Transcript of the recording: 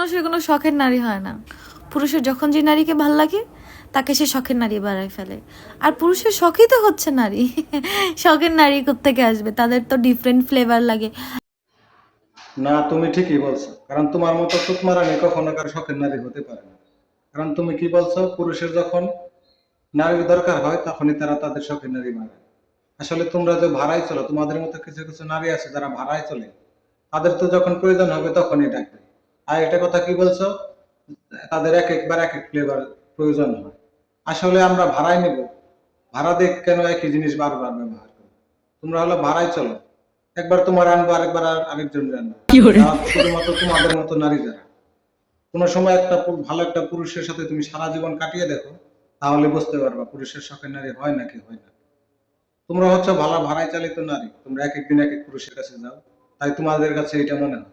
মানুষের কোনো শখের নারী হয় না। পুরুষের যখন যে নারীকে ভাল লাগে তাকে সে শখের নারী বানায় ফেলে। আর পুরুষের শখই তো হচ্ছে নারী। শখের নারী কোত্থেকে আসবে? তাদের তো ডিফারেন্ট ফ্লেভার লাগে। না, তুমি ঠিকই বলছো, কারণ তোমার মতো সুতমারানি কখনো কারো শখের নারী হতে পারে না। কারণ তুমি কি বলছো, পুরুষের যখন নারীর দরকার হয় তখনই তারা তাদের শখের নারী বানায়। আসলে তোমরা যে ভাড়ায় চলো, তোমাদের মতো কিছু কিছু নারী আছে যারা ভাড়ায় চলে, তাদের তো যখন প্রয়োজন হবে তখনই ডাকবে। আর একটা কথা কি বলছো, তাদের এক একবার এক এক ফ্লেভার প্রয়োজন হয়। আসলে আমরা ভাড়ায় নেব, ভাড়া দিয়ে কেন একই জিনিস বারবার ব্যবহার করবো? তোমরা হলো ভাড়ায় চলো, একবার তোমার আনবো, আরেকবার আরেকজন আনবো। আর শুধুমাত্র তোমাদের মতো নারী যারা, কোনো সময় ভালো একটা পুরুষের সাথে তুমি সারা জীবন কাটিয়ে দেখো, তাহলে বুঝতে পারবা পুরুষের শখের নারী হয় নাকি হয় না। তোমরা হচ্ছে ভালো ভাড়ায় চালিত নারী, তোমরা এক একদিন এক এক পুরুষের কাছে যাও, তাই তোমাদের কাছে এটা মনে হয়।